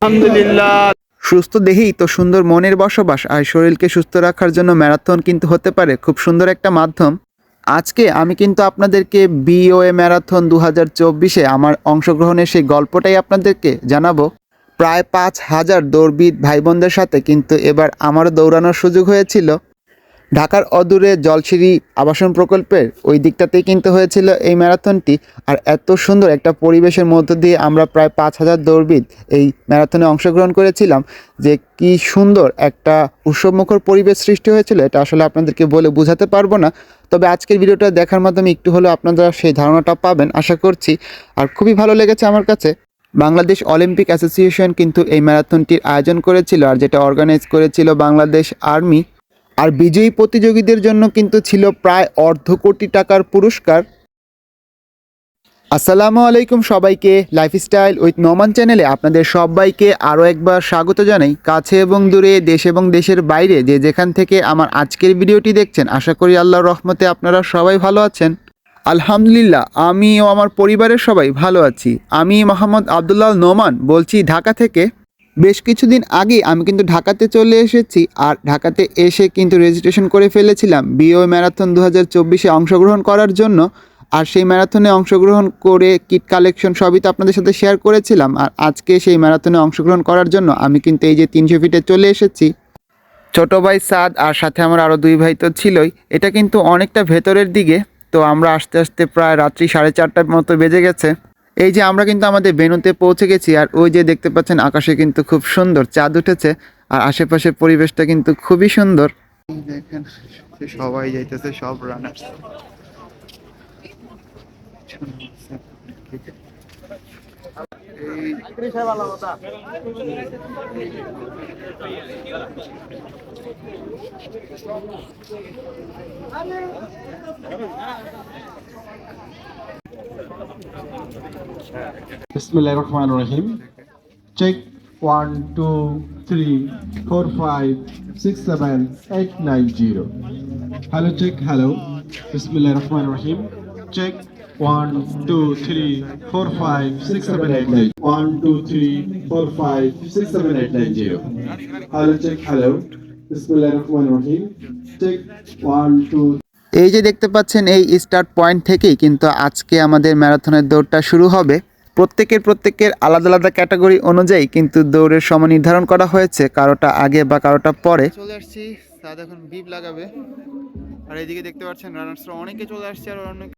আলহামদুলিল্লাহ। সুস্থ দেহেই তো সুন্দর মনের বসবাস, আর শরীরকে সুস্থ রাখার জন্য ম্যারাথন কিন্তু হতে পারে খুব সুন্দর একটা মাধ্যম। আজকে আমি কিন্তু আপনাদেরকে বিওএ ম্যারাথন 2024-এ আমার অংশগ্রহণের সেই গল্পটাই আপনাদেরকে জানাবো। প্রায় 5,000 দৌড়বিদ ভাই বোনদের সাথে কিন্তু এবার আমারও দৌড়ানোর সুযোগ হয়েছিল। ঢাকার অদূরে জলসিঁড়ি আবাসন প্রকল্পের ওই দিকটাতেই কিন্তু হয়েছিল এই ম্যারাথনটি। আর এত সুন্দর একটা পরিবেশের মধ্য দিয়ে আমরা প্রায় 5,000 দৌড়বিদ এই ম্যারাথনে অংশগ্রহণ করেছিলাম। যে কি সুন্দর একটা উৎসবমুখর পরিবেশ সৃষ্টি হয়েছিল, এটা আসলে আপনাদেরকে বলে বোঝাতে পারবো না। তবে আজকের ভিডিওটা দেখার মাধ্যমে একটু হলেও আপনারা সেই ধারণাটা পাবেন আশা করছি। আর খুবই ভালো লেগেছে আমার কাছে। বাংলাদেশ অলিম্পিক অ্যাসোসিয়েশন কিন্তু এই ম্যারাথনটির আয়োজন করেছিল, আর যেটা অর্গানাইজ করেছিল বাংলাদেশ আর্মি। আর বিজয়ী প্রতিযোগীদের জন্য কিন্তু ছিল প্রায় $250,000 পুরস্কার। আসসালামু আলাইকুম সবাইকে, লাইফস্টাইল উইথ নোমান চ্যানেলে আপনাদের সবাইকে আরও একবার স্বাগত জানাই। কাছে এবং দূরে, দেশ এবং দেশের বাইরে যে যেখান থেকে আমার আজকের ভিডিওটি দেখছেন, আশা করি আল্লাহর রহমতে আপনারা সবাই ভালো আছেন। আলহামদুলিল্লাহ, আমি ও আমার পরিবারের সবাই ভালো আছি। আমি মোহাম্মদ আবদুল্লাহ নোমান বলছি ঢাকা থেকে। বেশ কিছুদিন আগে আমি কিন্তু ঢাকাতে চলে এসেছি, আর ঢাকাতে এসে কিন্তু রেজিস্ট্রেশন করে ফেলেছিলাম বিওএ ম্যারাথন 2024-এ অংশগ্রহণ করার জন্য। আর সেই ম্যারাথনে অংশগ্রহণ করে কিট কালেকশন সবই তো আপনাদের সাথে শেয়ার করেছিলাম। আর আজকে সেই ম্যারাথনে অংশগ্রহণ করার জন্য আমি কিন্তু এই যে 300 ফিটে চলে এসেছি। ছোট ভাই সাদ আর সাথে আমার আরও 2 ভাই তো ছিলই। এটা কিন্তু অনেকটা ভেতরের দিকে, তো আমরা আস্তে আস্তে প্রায় রাত্রি 4:30টার মতো বেজে গেছে। এই যে আমরা কিন্তু আমাদের ভেন্যুতে পৌঁছে গেছি, আর ওই যে দেখতে পাচ্ছেন আকাশে কিন্তু খুব সুন্দর চাঁদ উঠেছে, আর আশেপাশের পরিবেশটা কিন্তু খুবই সুন্দর। দেখেন সবাই যাইতেছে, সব runners. Bismillahirrahmanirrahim. Check 1, 2, 3, 4, 5, 6, 7, 8, 9, 0. Hello, check. Hello. Bismillahirrahmanirrahim. Check 1, 2, 3, 4, 5, 6, 7, 8, 9. 1, 2, 3, 4, 5, 6, 7, 8, 9, 0. Hello, check. Hello. Bismillahirrahmanirrahim. Check 1, 2. এই যে দেখতে পাচ্ছেন এই স্টার্ট পয়েন্ট থেকেই কিন্তু আজকে আমাদের ম্যারাথনের দৌড়টা শুরু হবে। প্রত্যেকের আলাদা আলাদা ক্যাটাগরি অনুযায়ী কিন্তু দৌড়ের সময় নির্ধারণ করা হয়েছে, কারোটা আগে বা কারোটা পরে। চলে আসছি, সাদ এখন বিপ লাগাবে। আর এইদিকে দেখতে পাচ্ছেন রানার্সরা অনেকে চলে আসছে। আর অনেক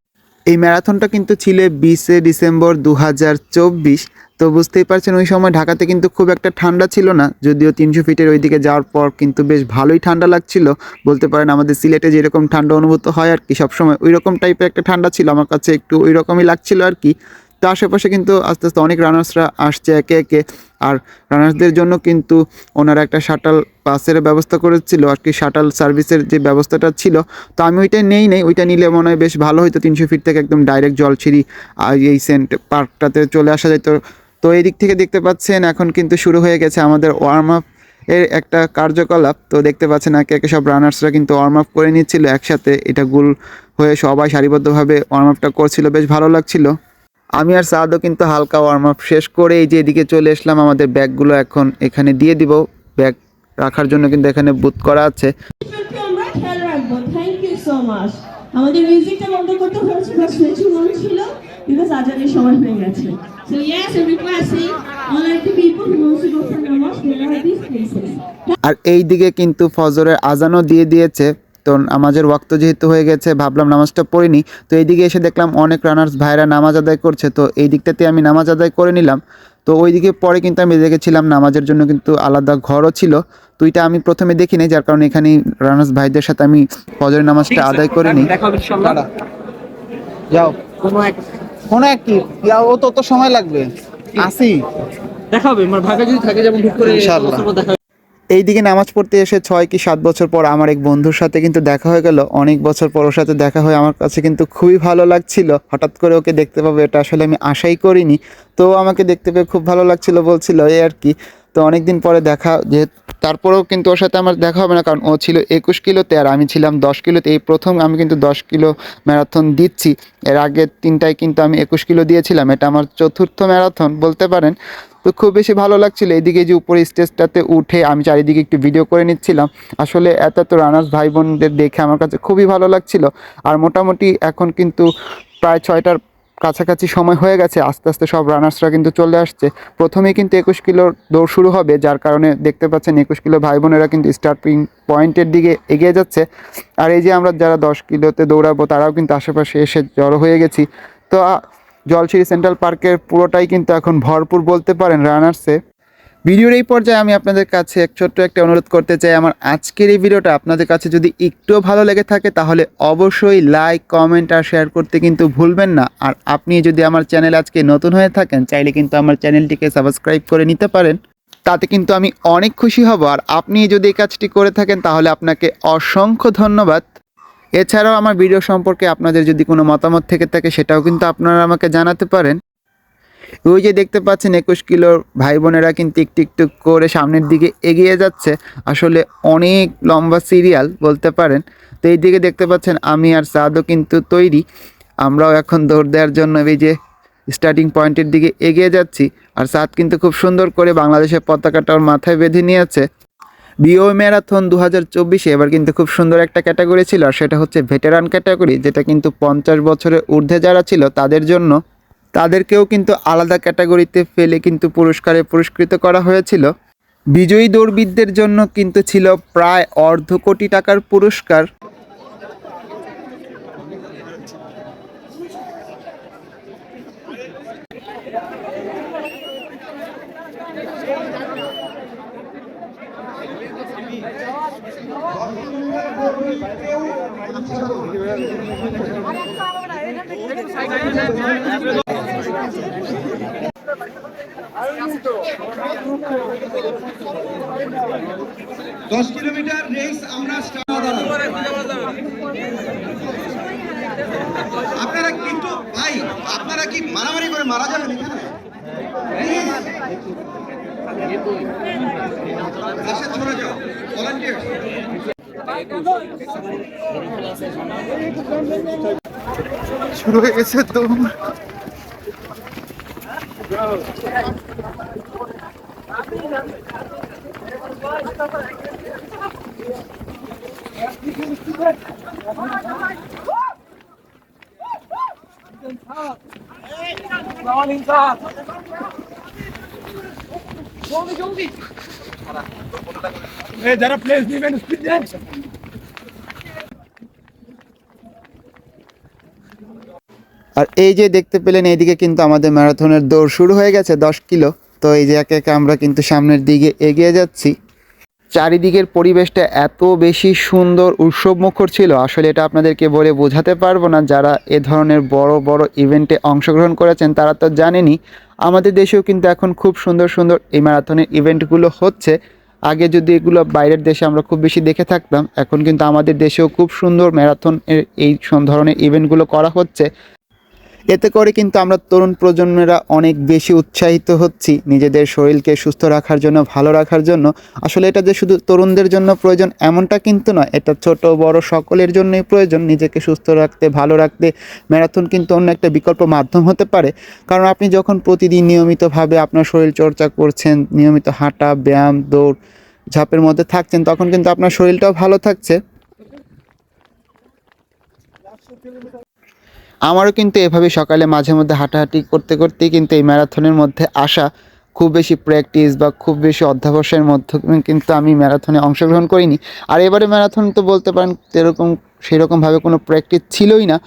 এই ম্যারাথনটা কিন্তু ছিল 20 ডিসেম্বর 2024। তো বুঝতেই পারছেন ওই সময় ঢাকাতে কিন্তু খুব একটা ঠান্ডা ছিল না, যদিও 300 ফিটের ওইদিকে যাওয়ার পর কিন্তু বেশ ভালোই ঠান্ডা লাগছিল। বলতে পারেন আমাদের সিলেটে যেরকম ঠান্ডা অনুভূত হয় আর কি, সবসময় ওই রকম টাইপের একটা ঠান্ডা ছিল, আমার কাছে একটু ওই রকমই লাগছিল আর কি। তো আশেপাশে কিন্তু আস্তে আস্তে অনেক রানার্সরা আসছে একে একে। আর রানার্সদের জন্য কিন্তু ওনারা একটা শাটাল বাসের ব্যবস্থা করেছিল আর কি, শাটাল সার্ভিসের যে ব্যবস্থাটা ছিল। তো আমি ওইটা নেই, ওইটা নিলে মনে হয় বেশ ভালো হতো। 300 ফিট থেকে একদম ডাইরেক্ট জলছিরি এই সেন্ট পার্কটাতে চলে আসা যেত। তো এই দিক থেকে দেখতে পাচ্ছেন এখন কিন্তু শুরু হয়ে গেছে আমাদের ওয়ার্ম আপ এর একটা কার্যকলাপ। তো দেখতে পাচ্ছেন একে একে সব রানার্সরা কিন্তু ওয়ার্ম আপ করে নিচ্ছিল একসাথে, এটা গোল হয়ে সবাই সারিবদ্ধভাবে ওয়ার্ম আপটা করছিল, বেশ ভালো লাগছিল। আমি আর সাদও কিন্তু হালকা ওয়ার্ম আপ শেষ করে এই যে এদিকে চলে আসলাম। আমাদের ব্যাগগুলো এখন এখানে দিয়ে দিব, ব্যাগ রাখার জন্য কিন্তু এখানে বুথ করা আছে। আমরা খেয়াল রাখবো। Thank you so much. আমাদের মিউজিকটা বন্ধ করতে হয়েছিল, সুইচ অন ছিল বিকজ আজানের সময় হয়ে গেছে। সো ইয়েস, আমি requesting all of the people who wants to go for namaz, there are these places. আর এই দিকে কিন্তু ফজরের আজানও দিয়ে দিয়েছে। তো নামাজের ওয়াক্ত যেহেতু হয়ে গেছে, ভাবলাম নামাজটা পড়িনি। তো এইদিকে এসে দেখলাম অনেক রানার্স ভাইরা নামাজ আদায় করছে, তো এই দিকটাতে আমি নামাজ আদায় করে নিলাম। তো ওইদিকে পরে কিন্তু আমি দেখেছিলাম নামাজের জন্য কিন্তু আলাদা ঘরও ছিল। তো এটা আমি প্রথমে দেখিনি, যার কারণে এখানেই রানার্স ভাইদের সাথে আমি ফজরের নামাজটা আদায় করে নিই। যাও কোনো এক কি ও তো সময় লাগবে, আসি দেখাবে আমার ভাগে যদি থাকে, যেমন হুট করে ইনশাআল্লাহ। দেখা। এইদিকে নামাজ পড়তে এসে 6 কি 7 বছর পর আমার এক বন্ধুর সাথে কিন্তু দেখা হয়ে গেল। অনেক বছর পর ওর সাথে দেখা হয়ে আমার কাছে কিন্তু খুবই ভালো লাগছিল। হঠাৎ করে ওকে দেখতে পাবো এটা আসলে আমি আশাই করিনি। তো আমাকে দেখতে পেয়ে খুব ভালো লাগছিল, বলছিল এই আর কি। তো অনেক দিন পরে দেখা, যে তারপরেও কিন্তু ওর সাথে আমার দেখা হবে না, কারণ ও ছিল 21 কিলোতে আর আমি ছিলাম 10 কিলোতে। এই প্রথম আমি কিন্তু 10 কিলো ম্যারাথন দিচ্ছি। এর আগে 3টায় কিন্তু আমি 21 কিলো দিয়েছিলাম, এটা আমার চতুর্থ ম্যারাথন বলতে পারেন। তো খুব বেশি ভালো লাগছিল। এদিকে যে উপরে স্টেজটাতে উঠে আমি চারিদিকে একটু ভিডিও করে নিচ্ছিলাম। আসলে এত রানার্স ভাই বোনদের দেখে আমার কাছে খুবই ভালো লাগছিল। আর মোটামুটি এখন কিন্তু প্রায় 6টার কাছাকাছি সময় হয়ে গেছে, আস্তে আস্তে সব রানার্সরা কিন্তু চলে আসছে। প্রথমেই কিন্তু 21 কিলোর দৌড় শুরু হবে, যার কারণে দেখতে পাচ্ছেন 21 কিলো ভাই বোনেরা কিন্তু স্টার্টিং পয়েন্টের দিকে এগিয়ে যাচ্ছে। আর এই যে আমরা যারা 10 কিলোতে দৌড়াবো তারাও কিন্তু আশেপাশে এসে জড়ো হয়ে গেছি। তো জলশিরি সেন্ট্রাল পার্কের পুরোটাই কিন্তু এখন ভরপুর বলতে পারেন রানার্সে। ভিডিওর এই পর্যায়ে আমি আপনাদের কাছে ছোট্ট একটা অনুরোধ করতে চাই। আমার আজকের এই ভিডিওটা আপনাদের কাছে যদি একটুও ভালো লেগে থাকে তাহলে অবশ্যই লাইক, কমেন্ট আর শেয়ার করতে কিন্তু ভুলবেন না। আর আপনি যদি আমার চ্যানেল আজকে নতুন হয়ে থাকেন চাইলে কিন্তু আমার চ্যানেলটিকে সাবস্ক্রাইব করে নিতে পারেন, তাতে কিন্তু আমি অনেক খুশি হব। আর আপনি যদি এই কাজটি করে থাকেন তাহলে আপনাকে অসংখ্য ধন্যবাদ। এছাড়াও আমার ভিডিও সম্পর্কে আপনাদের যদি কোনো মতামত থেকে থাকে সেটাও কিন্তু আপনারা আমাকে জানাতে পারেন। ওই যে দেখতে পাচ্ছেন 21 কিলোর ভাই বোনেরা কিন্তু একটু একটু করে সামনের দিকে এগিয়ে যাচ্ছে। আসলে অনেক লম্বা সিরিয়াল বলতে পারেন। তো এই দিকে দেখতে পাচ্ছেন আমি আর সাদও কিন্তু তৈরি, আমরাও এখন দৌড় দেওয়ার জন্য এই যে স্টার্টিং পয়েন্টের দিকে এগিয়ে যাচ্ছি। আর সাদ কিন্তু খুব সুন্দর করে বাংলাদেশের পতাকাটা ওর মাথায় বেঁধে নিয়েছে। বিও ম্যারাথন 2024 এবার কিন্তু খুব সুন্দর একটা ক্যাটাগরি ছিল, আর সেটা হচ্ছে ভেটেরান ক্যাটাগরি, যেটা কিন্তু 50 বছরের ঊর্ধ্বে যারা ছিল তাদের জন্য। তাদেরকেও কিন্তু আলাদা ক্যাটাগরিতে ফেলে কিন্তু পুরস্কারে পুরস্কৃত করা হয়েছিল। বিজয়ী দৌড়বিদদের জন্য কিন্তু ছিল প্রায় $1.5 কোটি টাকার পুরস্কার। দশ কিলোমিটার রেস আমরা আপনারা কিন্তু ভাই আপনারা কি মারামারি করে মারা যাবেন এখানে? চলে যাও ভলান্টিয়ার। শুরু হয়ে গেছে তো। যারা প্লেস নেবেন স্পিড দেন। আর এই যে দেখতে পেলেন এইদিকে কিন্তু আমাদের ম্যারাথনের দৌড় শুরু হয়ে গেছে 10 কিলো। তো এই যে একে একে আমরা কিন্তু সামনের দিকে এগিয়ে যাচ্ছি। চারিদিকের পরিবেশটা এত বেশি সুন্দর উৎসবমুখর ছিল, আসলে এটা আপনাদেরকে বলে বোঝাতে পারবো না। যারা এ ধরনের বড় বড় ইভেন্টে অংশগ্রহণ করেছেন তারা তো জানেনই। আমাদের দেশেও কিন্তু এখন খুব সুন্দর সুন্দর এই ম্যারাথনের ইভেন্টগুলো হচ্ছে। আগে যদি এগুলো বাইরের দেশে আমরা খুব বেশি দেখে থাকতাম, এখন কিন্তু আমাদের দেশেও খুব সুন্দর ম্যারাথনের এই ধরনের ইভেন্টগুলো করা হচ্ছে। এতে করে কিন্তু আমরা তরুণ প্রজন্মেরা অনেক বেশি উৎসাহিত হচ্ছি নিজেদের শরীরকে সুস্থ রাখার জন্য, ভালো রাখার জন্য। আসলে এটা যে শুধু তরুণদের জন্য প্রয়োজন এমনটা কিন্তু নয়, এটা ছোট বড় সকলের জন্যই প্রয়োজন। নিজেকে সুস্থ রাখতে, ভালো রাখতে ম্যারাথন কিন্তু অন্য একটা বিকল্প মাধ্যম হতে পারে। কারণ আপনি যখন প্রতিদিন নিয়মিতভাবে আপনার শরীর চর্চা করছেন, নিয়মিত হাঁটা, ব্যায়াম, দৌড় ঝাঁপের মধ্যে থাকছেন, তখন কিন্তু আপনার শরীরটাও ভালো থাকছে। আমারও কিন্তু এভাবে সকালে মাঝে মধ্যে হাঁটাহাঁটি করতে করতেই কিন্তু এই ম্যারাথনের মধ্যে আসা। খুব বেশি প্র্যাকটিস বা খুব বেশি অধ্যাবসায়ের মাধ্যমে কিন্তু আমি ম্যারাথনে অংশগ্রহণ করিনি। আর এবারে ম্যারাথন তো বলতে পারেন সেরকমভাবে কোনো প্র্যাকটিস ছিলই না।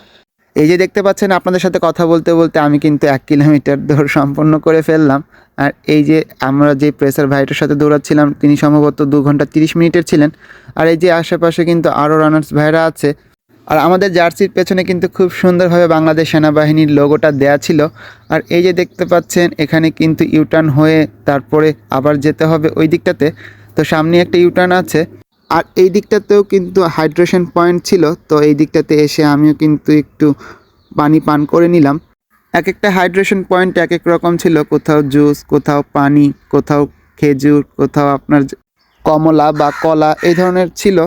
এই যে দেখতে পাচ্ছেন আপনাদের সাথে কথা বলতে বলতে আমি কিন্তু 1 কিলোমিটার দৌড় সম্পন্ন করে ফেললাম। আর এই যে আমরা যে প্রেসার ভাইটার সাথে দৌড়াচ্ছিলাম তিনি সম্ভবত 2 ঘন্টা 30 মিনিটের ছিলেন। আর এই যে আশেপাশে কিন্তু আরও রানার্স ভাইরা আছে। আর আমাদের জার্সির পেছনে কিন্তু খুব সুন্দরভাবে বাংলাদেশ সেনাবাহিনীর লোগোটা দেয়া ছিল। আর এই যে দেখতে পাচ্ছেন এখানে কিন্তু ইউটার্ন হয়ে তারপরে আবার যেতে হবে ওই দিকটাতে। তো সামনে একটা ইউটার্ন আছে। আর এই দিকটাতেও কিন্তু হাইড্রেশন পয়েন্ট ছিল। তো এই দিকটাতে এসে আমিও কিন্তু একটু পানি পান করে নিলাম। এক একটা হাইড্রেশন পয়েন্ট এক এক রকম ছিল, কোথাও জুস, কোথাও পানি, কোথাও খেজুর, কোথাও আপনার কমলা বা কলা এই ধরনের ছিল।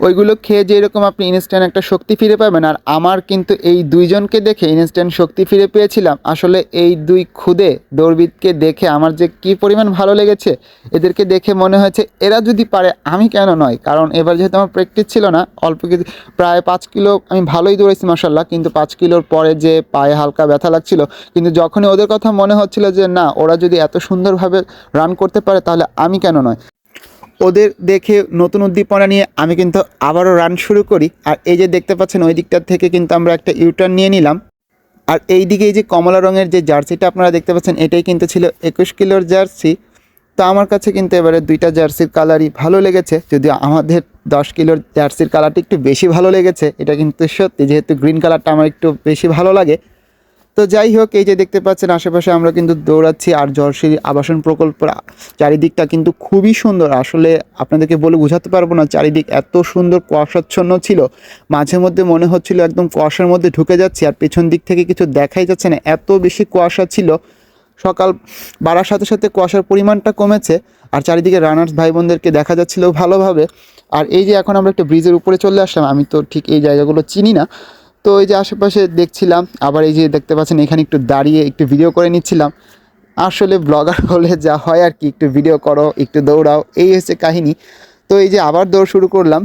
ওইগুলো খেয়ে যেরকম আপনি ইনস্ট্যান্ট একটা শক্তি ফিরে পাবেন, আর আমার কিন্তু এই দুইজনকে দেখে ইনস্ট্যান্ট শক্তি ফিরে পেয়েছিলাম। আসলে এই দুই ক্ষুদে দৌড়বিদকে দেখে আমার যে কী পরিমাণ ভালো লেগেছে, এদেরকে দেখে মনে হয়েছে এরা যদি পারে আমি কেন নয়। কারণ এবার যেহেতু আমার প্র্যাকটিস ছিল না, অল্প কিছু প্রায় 5 কিলো আমি ভালোই দৌড়েছি মাশাল্লাহ, কিন্তু 5 কিলোর পরে যে পায়ে হালকা ব্যথা লাগছিল, কিন্তু যখনই ওদের কথা মনে হচ্ছিল যে না ওরা যদি এত সুন্দরভাবে রান করতে পারে তাহলে আমি কেন নয়, ওদের দেখে নতুন উদ্দীপনা নিয়ে আমি কিন্তু আবারও রান শুরু করি। আর এই যে দেখতে পাচ্ছেন ওই দিকটার থেকে কিন্তু আমরা একটা ইউটার্ন নিয়ে নিলাম। আর এই দিকে এই যে কমলা রঙের যে জার্সিটা আপনারা দেখতে পাচ্ছেন, এটাই কিন্তু ছিল 21 কিলোর জার্সি। তো আমার কাছে কিন্তু এবারে দুইটা জার্সির কালারই ভালো লেগেছে, যদিও আমাদের 10 কিলোর জার্সির কালারটা একটু বেশি ভালো লেগেছে, এটা কিন্তু সত্যি, যেহেতু গ্রিন কালারটা আমার একটু বেশি ভালো লাগে। তো যাই হোক, এই যে দেখতে পাচ্ছেন আশেপাশে আমরা কিন্তু দৌড়াচ্ছি, আর জলসিঁড়ি আবাসন প্রকল্পের চারিদিকটা কিন্তু খুবই সুন্দর। আসলে আপনাদেরকে বলে বোঝাতে পারবো না, চারিদিক এত সুন্দর কুয়াশাচ্ছন্ন ছিল, মাঝে মধ্যে মনে হচ্ছিল একদম কুয়াশার মধ্যে ঢুকে যাচ্ছি, আর পেছন দিক থেকে কিছু দেখাই যাচ্ছে না, এত বেশি কুয়াশা ছিল। সকাল বাড়ার সাথে সাথে কুয়াশার পরিমাণটা কমেছে, আর চারিদিকে রানার্স ভাই বোনদেরকে দেখা যাচ্ছিল ভালোভাবে। আর এই যে এখন আমরা একটা ব্রিজের উপরে চলে আসলাম, আমি তো ঠিক এই জায়গাগুলো চিনি না, তো এই যে আশেপাশে দেখছিলাম, আবার এই যে দেখতে পাচ্ছেন এখানে একটু দাঁড়িয়ে একটু ভিডিও করে নিচ্ছিলাম। আসলে ব্লগার হলে যা হয় আর কি, একটু ভিডিও করো একটু দৌড়াও, এই হচ্ছে কাহিনী। তো এই যে আবার দৌড় শুরু করলাম,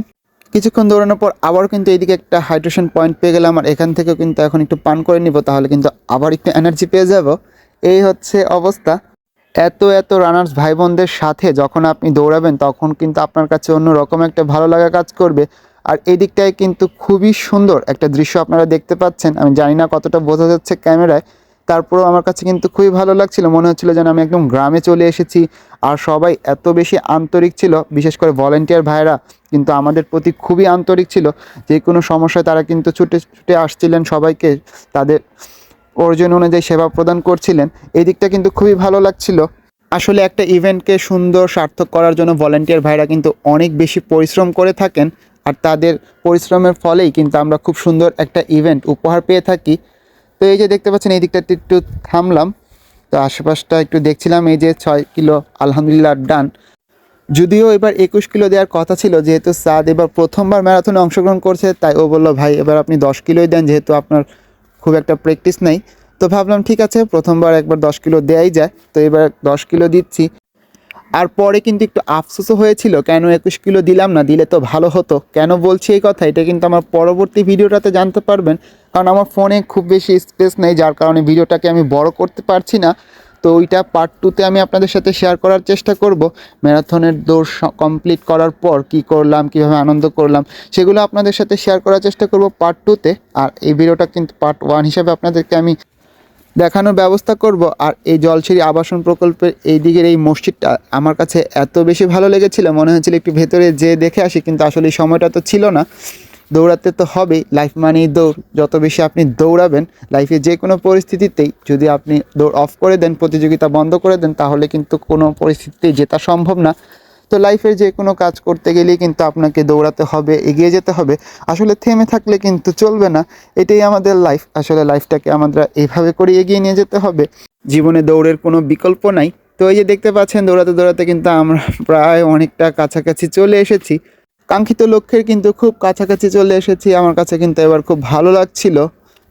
কিছুক্ষণ দৌড়ানোর পর আবার কিন্তু এইদিকে একটা হাইড্রেশন পয়েন্ট পেয়ে গেলাম, আর এখান থেকেও কিন্তু এখন একটু পান করে নিব, তাহলে কিন্তু আবার একটু এনার্জি পেয়ে যাব। এই হচ্ছে অবস্থা। এত এত রানার্স ভাই বোনদের সাথে যখন আপনি দৌড়াবেন তখন কিন্তু আপনার কাছে অন্যরকম একটা ভালো লাগা কাজ করবে। আর এই দিকটায় কিন্তু খুবই সুন্দর একটা দৃশ্য আপনারা দেখতে পাচ্ছেন, আমি জানি না কতটা বোঝা যাচ্ছে ক্যামেরায়, তারপরেও আমার কাছে কিন্তু খুবই ভালো লাগছিল, মনে হচ্ছিল যেন আমি একদম গ্রামে চলে এসেছি। আর সবাই এত বেশি আন্তরিক ছিল, বিশেষ করে ভলেন্টিয়ার ভাইরা কিন্তু আমাদের প্রতি খুবই আন্তরিক ছিল। যে কোনো সমস্যায় তারা কিন্তু ছুটে ছুটে আসছিলেন, সবাইকে তাদের প্রয়োজন অনুযায়ী সেবা প্রদান করছিলেন। এই দিকটা কিন্তু খুবই ভালো লাগছিল। আসলে একটা ইভেন্টকে সুন্দর সার্থক করার জন্য ভলেন্টিয়ার ভাইরা কিন্তু অনেক বেশি পরিশ্রম করে থাকেন, আর তাদের পরিশ্রমের ফলেই কিন্তু আমরা খুব সুন্দর একটা ইভেন্ট উপহার পেয়ে থাকি। তো এই যে দেখতে পাচ্ছেন এই দিকটাতে একটু থামলাম, তো আশেপাশটা একটু দেখছিলাম। এই যে 6 কিলো আলহামদুলিল্লাহ ডান। যদিও এবার 21 কিলো দেওয়ার কথা ছিল, যেহেতু সাদ এবার প্রথমবার ম্যারাথনে অংশগ্রহণ করছে, তাই ও বললো ভাই এবার আপনি 10 কিলোই দেন, যেহেতু আপনার খুব একটা প্র্যাকটিস নেই। তো ভাবলাম ঠিক আছে, প্রথমবার একবার 10 কিলো দেয়াই যায়, তো এবার 10 কিলো দিচ্ছি। আর পরে কিন্তু একটু আফসোসও হয়েছিল, কেন 21 কিলো দিলাম না, দিলে তো ভালো হতো। কেন বলছি এই কথা, এটা কিন্তু আমার পরবর্তী ভিডিওটাতে জানতে পারবেন, কারণ আমার ফোনে খুব বেশি স্পেস নেই, যার কারণে ভিডিওটাকে আমি বড় করতে পারছি না। তো ওইটা পার্ট 2তে আমি আপনাদের সাথে শেয়ার করার চেষ্টা করব। ম্যারাথনের দৌড় কমপ্লিট করার পর কি করলাম, কীভাবে আনন্দ করলাম, সেগুলো আপনাদের সাথে শেয়ার করার চেষ্টা করব পার্ট 2তে। আর এই ভিডিওটা কিন্তু পার্ট 1 হিসাবে আপনাদেরকে আমি দেখানোর ব্যবস্থা করব। আর এই জলসিঁড়ি আবাসন প্রকল্পের এই দিকের এই মসজিদটা আমার কাছে এত বেশি ভালো লেগেছিল, মনে হচ্ছিল একটু ভেতরে যেয়ে দেখে আসি, কিন্তু আসলে এই সময়টা তো ছিল না। দৌড়াতে তো হবেই, লাইফ মানেই দৌড়, যত বেশি আপনি দৌড়াবেন লাইফে যে কোনো পরিস্থিতিতেই, যদি আপনি দৌড় অফ করে দেন, প্রতিযোগিতা বন্ধ করে দেন, তাহলে কিন্তু কোনো পরিস্থিতিতেই জেতা সম্ভব না। তো লাইফের যে কোনো কাজ করতে গেলেই কিন্তু আপনাকে দৌড়াতে হবে, এগিয়ে যেতে হবে। আসলে থেমে থাকলে কিন্তু চলবে না, এটাই আমাদের লাইফ। আসলে লাইফটাকে আমরা এইভাবে করে এগিয়ে নিয়ে যেতে হবে, জীবনে দৌড়ের কোনো বিকল্প নাই। তো এই যে দেখতে পাচ্ছেন দৌড়াতে দৌড়াতে কিন্তু আমরা প্রায় অনেকটা কাছাকাছি চলে এসেছি, কাঙ্ক্ষিত লক্ষ্যের কিন্তু খুব কাছাকাছি চলে এসেছি। আমার কাছে কিন্তু এবার খুব ভালো লাগছিল।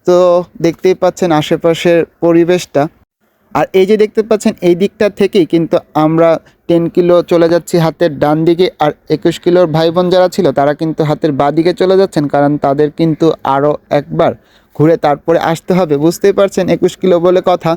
তো দেখতেই পাচ্ছেন আশেপাশের পরিবেশটা। আর এই যে দেখতে পাচ্ছেন এই দিকটা থেকেই কিন্তু আমরা 10 কিলো চলে যাচ্ছি হাতের ডান দিকে, আর 21 কিলোর ভাই বোন যারা ছিল তারা কিন্তু হাতের বাঁ দিকে চলে যাচ্ছেন, কারণ তাদের কিন্তু আরও একবার ঘুরে তারপরে আসতে হবে। বুঝতেই পারছেন 21 কিলো বলে কথা।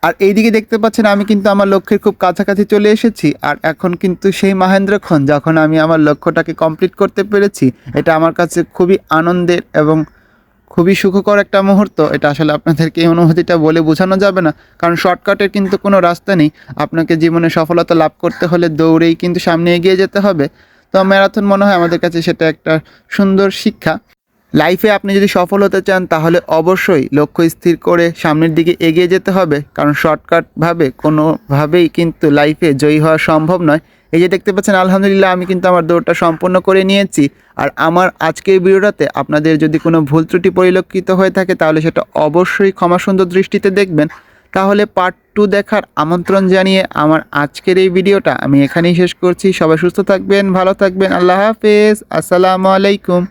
আর এইদিকে দেখতে পাচ্ছেন আমি কিন্তু আমার লক্ষ্যের খুব কাছাকাছি চলে এসেছি। আর এখন কিন্তু সেই মহেন্দ্রক্ষণ যখন আমি আমার লক্ষ্যটাকে কমপ্লিট করতে পেরেছি, এটা আমার কাছে খুবই আনন্দের এবং খুবই সুখকর একটা মুহূর্ত। এটা আসলে আপনাদেরকে এই অনুভূতিটা বলে বোঝানো যাবে না, কারণ শর্টকাটের কিন্তু কোনো রাস্তা নেই। আপনাকে জীবনে সফলতা লাভ করতে হলে দৌড়েই কিন্তু সামনে এগিয়ে যেতে হবে। তো ম্যারাথন মনে হয় আমাদের কাছে সেটা একটা সুন্দর শিক্ষা। লাইফে আপনি যদি সফল হতে চান তাহলে অবশ্যই লক্ষ্য স্থির করে সামনের দিকে এগিয়ে যেতে হবে, কারণ শর্টকাটভাবে কোনোভাবেই কিন্তু লাইফে জয়ী হওয়া সম্ভব নয়। এই যে দেখতে পাচ্ছেন আলহামদুলিল্লাহ আমি কিন্তু আমার দৌড়টা সম্পূর্ণ করে নিয়েছি। আর আমার আজকের ভিডিওটাতে আপনাদের যদি কোনো ভুল ত্রুটি পরিলক্ষিত হয়ে থাকে তাহলে সেটা অবশ্যই ক্ষমা সুন্দর দৃষ্টিতে দেখবেন। তাহলে পার্ট 2 দেখার আমন্ত্রণ জানিয়ে আমার আজকের এই ভিডিওটা আমি এখানেই শেষ করছি। সবাই সুস্থ থাকবেন, ভালো থাকবেন, আল্লাহ হাফেজ, আসসালামু আলাইকুম।